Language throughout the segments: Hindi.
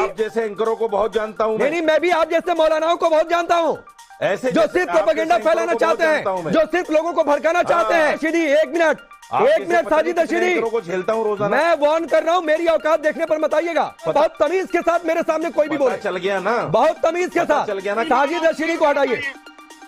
रशीदी, आप जैसे एंकरों को बहुत जानता हूं नहीं, मैं भी आप जैसे मौलानाओं को बहुत जानता हूं, ऐसे जो सिर्फ प्रोपेगेंडा फैलाना चाहते हैं, जो सिर्फ लोगों को भड़काना चाहते हैं। रशीदी एक मिनट साजिद रशीदी, को झेलता हूं रोजाना। मैं वार्न कर रहा हूं, मेरी औकात देखने पर मत आइएगा। बहुत तमीज के साथ मेरे सामने कोई भी बोले। चल गया ना, बहुत तमीज के साथ। चल गया ना। साजिद रशीदी को हटाइए,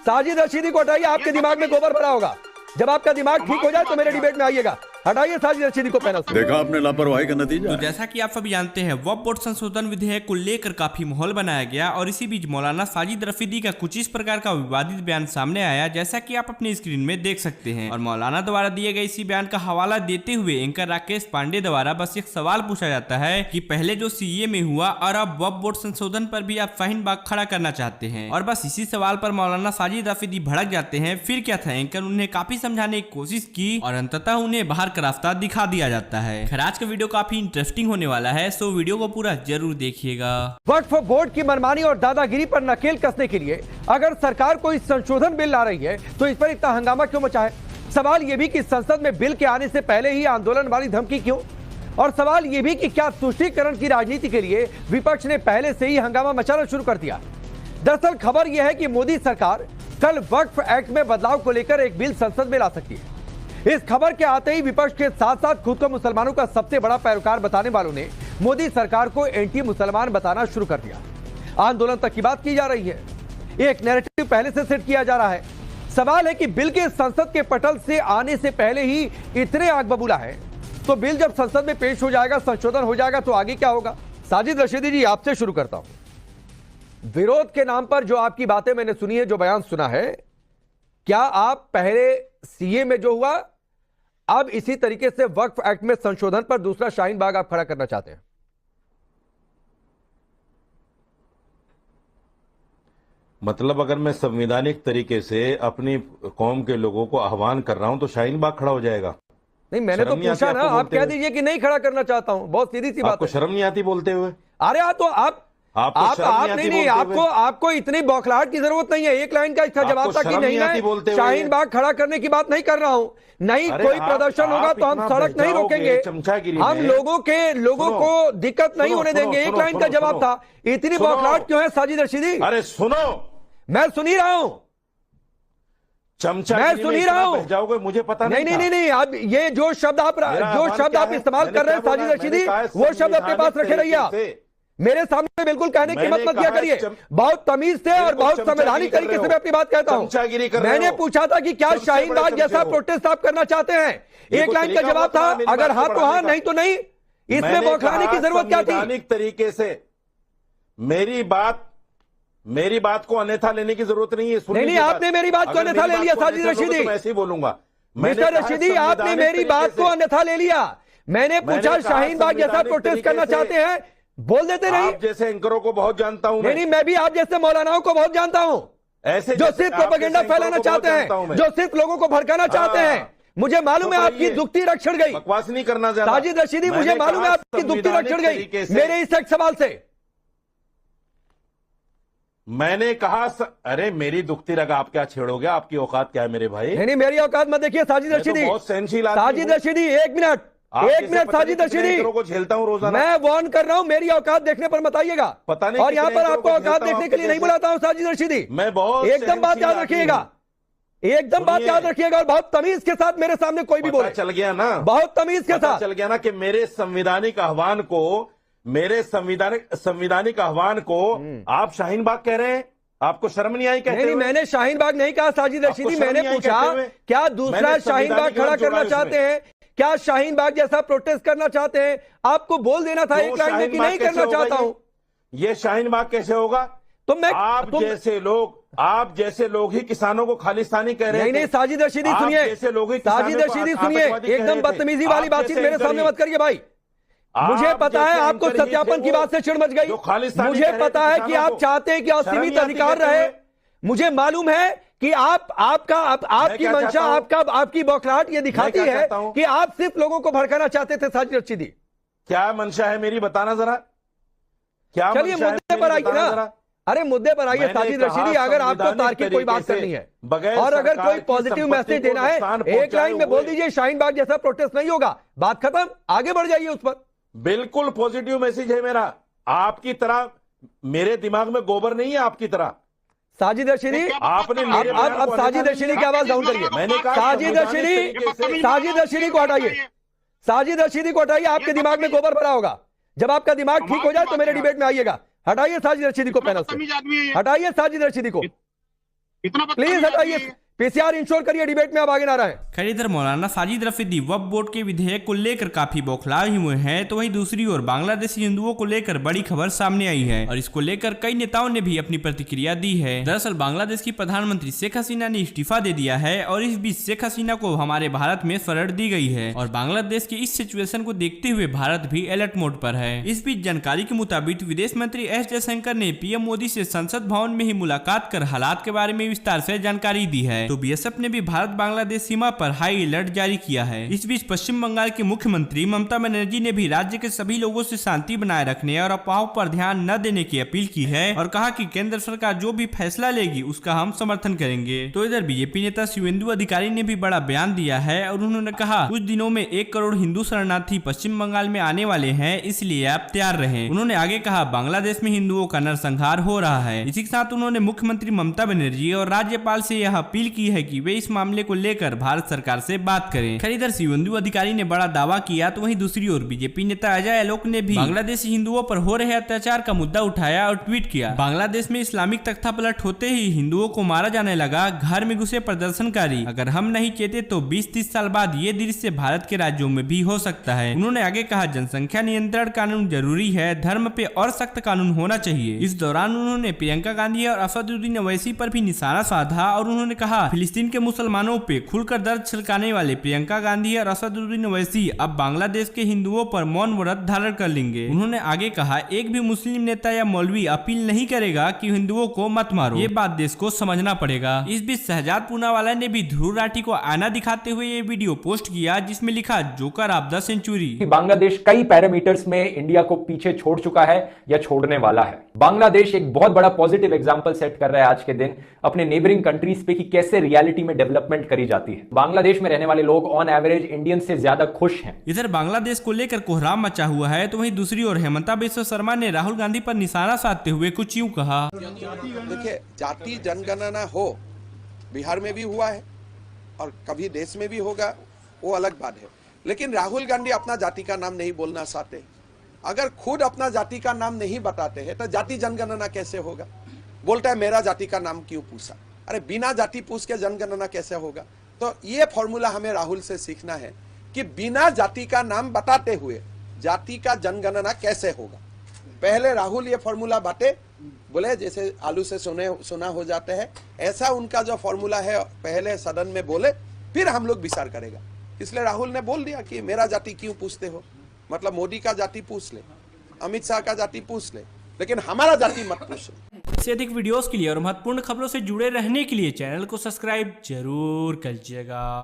साजिद रशीदी को हटाइए। आपके दिमाग में गोबर भरा होगा, जब आपका दिमाग ठीक हो जाए तो मेरे डिबेट में आइएगा। हटाइए साजिद रशीदी को पैनल से। देखा आपने लापरवाही का नतीजा। तो जैसा कि आप सभी जानते हैं, वक्फ बोर्ड संशोधन विधेयक को लेकर काफी माहौल बनाया गया और इसी बीच मौलाना साजिद रशीदी का कुछ इस प्रकार का विवादित बयान सामने आया, जैसा कि आप अपनी स्क्रीन में देख सकते हैं। और मौलाना द्वारा दिए गए इसी बयान का हवाला देते हुए एंकर राकेश पांडे द्वारा बस एक सवाल पूछा जाता है कि पहले जो सीए में हुआ और अब वक्फ बोर्ड संशोधन पर भी आप शाहीन बाग खड़ा करना चाहते हैं। और बस इसी सवाल पर मौलाना साजिद रशीदी भड़क जाते हैं। फिर क्या था, एंकर उन्हें काफी समझाने की कोशिश की और अंततः उन्हें बाहर का रास्ता दिखा दिया जाता है। खैर आज का वीडियो काफी इंटरेस्टिंग होने वाला है, सो वीडियो को पूरा जरूर देखिएगा। वक्फ बोर्ड की मनमानी और दादागिरी पर नकेल कसने के लिए अगर सरकार कोई संशोधन बिल ला रही है तो इस पर इतना हंगामा क्यों मचा है? सवाल यह भी कि संसद में बिल के आने से पहले ही आंदोलन वाली धमकी क्यों? और सवाल यह भी कि क्या तुष्टीकरण की राजनीति के लिए विपक्ष ने पहले से ही हंगामा मचाना शुरू कर दिया? दरअसल खबर यह है कि मोदी सरकार कल वक्फ एक्ट में बदलाव को लेकर एक बिल संसद में ला सकती है। इस खबर के आते ही विपक्ष के साथ साथ खुद को मुसलमानों का सबसे बड़ा पैरोकार बताने वालों ने मोदी सरकार को एंटी मुसलमान बताना शुरू कर दिया। आंदोलन तक की बात की जा रही है, एक नैरेटिव पहले से सेट किया जा रहा है। सवाल है कि बिल के संसद के पटल से आने से पहले ही इतने आग बबूला है, तो बिल जब संसद में पेश हो जाएगा, संशोधन हो जाएगा, तो आगे क्या होगा? साजिद रशीदी जी, आपसे शुरू करता हूं। विरोध के नाम पर जो आपकी बातें मैंने सुनी है, जो बयान सुना है, क्या आप पहले सीए में जो हुआ अब इसी तरीके से वक्फ एक्ट में संशोधन पर दूसरा शाहीन बाग आप खड़ा करना चाहते हैं? मतलब अगर मैं संवैधानिक तरीके से अपनी कौम के लोगों को आह्वान कर रहा हूं तो शाहीन बाग खड़ा हो जाएगा? नहीं, मैंने तो पूछा ना, आप कह दीजिए कि नहीं खड़ा करना चाहता हूं। बहुत सीधी सी बात है। आपको शर्म नहीं आती बोलते हुए? अरे तो आप नहीं, आपको इतनी बौखलाहट की जरूरत नहीं है। एक लाइन का इसका जवाब था कि नहीं, मैं शाहीन बाग खड़ा करने की बात नहीं कर रहा हूं। नहीं, कोई प्रदर्शन होगा तो हम सड़क नहीं रोकेंगे, हम लोगों को दिक्कत नहीं होने देंगे। एक लाइन का जवाब था। इतनी बौखलाहट क्यों है साजिद रशीदी? अरे सुनो, मैं सुन ही रहा हूं, मैं सुन ही रहा हूं। जाओगे मुझे पता नहीं, अब ये जो शब्द आप इस्तेमाल कर रहे हैं साजिद रशीदी, वो शब्द अपने पास रखे रहिए। आप मेरे सामने बिल्कुल कहने की मत किया करिए। बहुत तमीज से और बहुत संवैधानिक तरीके से मैं अपनी बात कहता हूं। मैंने पूछा था कि क्या शाहीन बाग जैसा प्रोटेस्ट आप करना चाहते हैं? एक लाइन का जवाब था, अगर हाँ तो हाँ, नहीं तो नहीं। इसमें बौखलाने की जरूरत क्या थी? संवैधानिक तरीके से मेरी बात को अन्यथा लेने की जरूरत नहीं है। नहीं, आपने मेरी बात को अन्यथा ले लिया साजिद रशीदी। मैं ऐसे ही बोलूंगा। मिस्टर रशीदी, आपने मेरी बात को अन्यथा ले लिया। मैंने पूछा शाहीन बाग जैसा प्रोटेस्ट करना चाहते हैं, बोल देते नहीं। आप जैसे एंकरों को बहुत जानता हूं। नहीं, मैं भी आप जैसे मौलानाओं को बहुत जानता हूं, ऐसे जो सिर्फ प्रोपेगेंडा फैलाना चाहते हैं, जो सिर्फ लोगों को भड़काना चाहते हैं। मुझे मालूम है आपकी दुखती रक्षण गई। बकवास नहीं करना ज्यादा। साजिद रशीदी, मुझे मालूम है आपकी दुखती रक्षण गई मेरे इस एक सवाल से। मैंने कहा अरे मेरी दुखती रग आप क्या छेड़ोगे? आपकी औकात क्या है मेरे भाई? नहीं, मेरी औकात मत देखिए साजिद रशीदी। बहुत सहनशील साजिद रशीदी, एक मिनट साजिद रशीदी, को झेलता हूं रोजाना। मैं वार्न कर रहा हूं, मेरी औकात देखने पर मत आइएगा। पता नहीं, और यहाँ पर आपको औकात देखने के लिए नहीं बुलाता हूं साजिद रशीदी। मैं बहुत एकदम बात याद रखिएगा, एकदम बात याद रखिएगा। और बहुत तमीज के साथ मेरे सामने कोई भी बोले। चल गया ना, बहुत तमीज के साथ चल गया ना कि मेरे संवैधानिक आह्वान को आप शाहीन बाग कह रहे हैं। आपको शर्म नहीं आई? कहते नहीं, मैंने शाहीन बाग नहीं कहा साजिद रशीदी। मैंने पूछा क्या दूसरा शाहीन बाग खड़ा करना चाहते हैं? क्या शाहीन बाग जैसा प्रोटेस्ट करना चाहते हैं? आपको बोल देना था एक लाइन में कि नहीं करना चाहता हूं। ये शाहीन बाग कैसे होगा? तो मैं आप जैसे लोग ही किसानों को खालिस्तानी कह रहे हैं। नहीं, साजिद रशीदी सुनिए, साजिद रशीदी सुनिए, एकदम बदतमीजी वाली बातचीत मेरे सामने मत करिए भाई। मुझे पता है आपको सत्यापन की बात से चिढ़ मच गई। मुझे पता है कि आप चाहते हैं कि असीमित अधिकार रहे। मुझे मालूम है कि आपकी मंशा, आपकी बौखलाहट ये दिखाती है कि आप सिर्फ लोगों को भड़काना चाहते थे। साजिद रशीदी, क्या मंशा है मेरी? बताना जरा, क्या? चलिए मुद्दे पर आइए ना। अरे मुद्दे पर आइए साजिद रशीदी। अगर आपको तार्किक कोई बात करनी है और अगर कोई पॉजिटिव मैसेज देना है, एक लाइन में बोल दीजिए शाहीन बाग जैसा प्रोटेस्ट नहीं होगा, बात खत्म, आगे बढ़ जाइए उस पर। बिल्कुल पॉजिटिव मैसेज है मेरा। आपकी तरह मेरे दिमाग में गोबर नहीं है, आपकी तरह। साजिद रशीदी, आपने मेरे अब साजिद रशीदी की आवाज डाउन करिए। मैंने कहा साजिद रशीदी को हटाइए, साजिद रशीदी को हटाइए। आपके दिमाग में गोबर भरा होगा, जब आपका दिमाग ठीक हो जाए तो मेरे डिबेट में आइएगा। हटाइए साजिद रशीदी को पैनल से, हटाइए साजिद रशीदी को, प्लीज हटाइए। पीसीआर इंश्योर करिए, डिबेट में आप आगे ना रहे। खैर इधर मौलाना साजिद रफीदी वक्फ बोर्ड के विधेयक को लेकर काफी बौखलाए हुए हैं, तो वहीं दूसरी ओर बांग्लादेशी हिंदुओं को लेकर बड़ी खबर सामने आई है और इसको लेकर कई नेताओं ने भी अपनी प्रतिक्रिया दी है। दरअसल बांग्लादेश की प्रधानमंत्री शेख हसीना ने इस्तीफा दे दिया है और इस बीच शेख हसीना को हमारे भारत में शरण दी गई है और बांग्लादेश की इस सिचुएशन को देखते हुए भारत भी अलर्ट मोड पर है। इस बीच जानकारी के मुताबिक विदेश मंत्री एस जयशंकर ने पीएम मोदी से संसद भवन में ही मुलाकात कर हालात के बारे में विस्तार से जानकारी दी है। तो बीएसएफ ने भी भारत बांग्लादेश सीमा पर हाई अलर्ट जारी किया है। इस बीच पश्चिम बंगाल की मुख्यमंत्री ममता बनर्जी ने भी राज्य के सभी लोगों से शांति बनाए रखने और अफवाहों पर ध्यान न देने की अपील की है और कहा कि केंद्र सरकार जो भी फैसला लेगी उसका हम समर्थन करेंगे। तो इधर बीजेपी नेता शिवेंदु अधिकारी ने भी बड़ा बयान दिया है और उन्होंने कहा कुछ दिनों में 1 करोड़ हिंदू शरणार्थी पश्चिम बंगाल में आने वाले हैं, इसलिए आप तैयार रहें। उन्होंने आगे कहा बांग्लादेश में हिंदुओं का नरसंहार हो रहा है। इसी के साथ उन्होंने मुख्यमंत्री ममता बनर्जी और राज्यपाल से यह अपील की है कि वे इस मामले को लेकर भारत सरकार से बात करें। खैर इधर शिवेंदु अधिकारी ने बड़ा दावा किया, तो वहीं दूसरी ओर बीजेपी नेता अजय आलोक ने भी बांग्लादेशी हिंदुओं पर हो रहे अत्याचार का मुद्दा उठाया और ट्वीट किया बांग्लादेश में इस्लामिक तख्तापलट होते ही हिंदुओं को मारा जाने लगा, घर में घुसे प्रदर्शनकारी, अगर हम नहीं कहते तो 20-30 साल बाद ये दृश्य भारत के राज्यों में भी हो सकता है। उन्होंने आगे कहा जनसंख्या नियंत्रण कानून जरूरी है, धर्म पे और सख्त कानून होना चाहिए। इस दौरान उन्होंने प्रियंका गांधी और असदुद्दीन ओवैसी पर भी निशाना साधा और उन्होंने कहा फिलिस्तीन के मुसलमानों पे खुलकर दर्द छिड़काने वाले प्रियंका गांधी और असदुद्दीन ओवैसी अब बांग्लादेश के हिंदुओं पर मौन व्रत धारण कर लेंगे। उन्होंने आगे कहा एक भी मुस्लिम नेता या मौलवी अपील नहीं करेगा कि हिंदुओं को मत मारो, ये बात देश को समझना पड़ेगा। इस बीच शहजाद पूनावाला ने भी ध्रुव राठी को आईना दिखाते हुए ये वीडियो पोस्ट किया जिसमें लिखा joker of the century. Bangladesh कई पैरामीटर्स में इंडिया को पीछे छोड़ चुका है या छोड़ने वाला है। बांग्लादेश एक बहुत बड़ा पॉजिटिव एग्जांपल सेट कर रहा है आज के दिन अपने नेबरिंग कंट्रीज पे कि कैसे रियलिटी में डेवलपमेंट करी जाती है। बांग्लादेश में रहने वाले लोग ऑन एवरेज इंडियन से ज्यादा खुश हैं। इधर बांग्लादेश को लेकर कोहराम मचा हुआ है, तो वहीं दूसरी ओर हेमंता बिस्वा शर्मा ने राहुल गांधी पर निशाना साधते हुए कुछ यूं कहा। देखिए जाति जनगणना हो, बिहार में भी हुआ है और कभी देश में भी होगा, वो अलग बात है, लेकिन राहुल गांधी अपना जाति का नाम नहीं बोलना चाहते। अगर खुद अपना जाति का नाम नहीं बताते हैं तो जाति जनगणना कैसे होगा? बोलता है मेरा जाति का नाम क्यों पूछा? अरे बिना जाति पूछ के जनगणना कैसे होगा? तो ये फॉर्मूला हमें राहुल से सीखना है कि बिना जाति का नाम बताते हुए जाति का जनगणना कैसे होगा। पहले राहुल ये फॉर्मूला बातें बोले जैसे आलू से सोना हो जाते हैं, ऐसा उनका जो फॉर्मूला है पहले सदन में बोले, फिर हम लोग विचार करेगा। इसलिए राहुल ने बोल दिया कि मेरा जाति क्यों पूछते हो, मतलब मोदी का जाति पूछ ले, अमित शाह का जाति पूछ ले, लेकिन हमारा जाति मत पूछ ले। इससे अधिक वीडियोस के लिए और महत्वपूर्ण खबरों से जुड़े रहने के लिए चैनल को सब्सक्राइब जरूर कीजिएगा।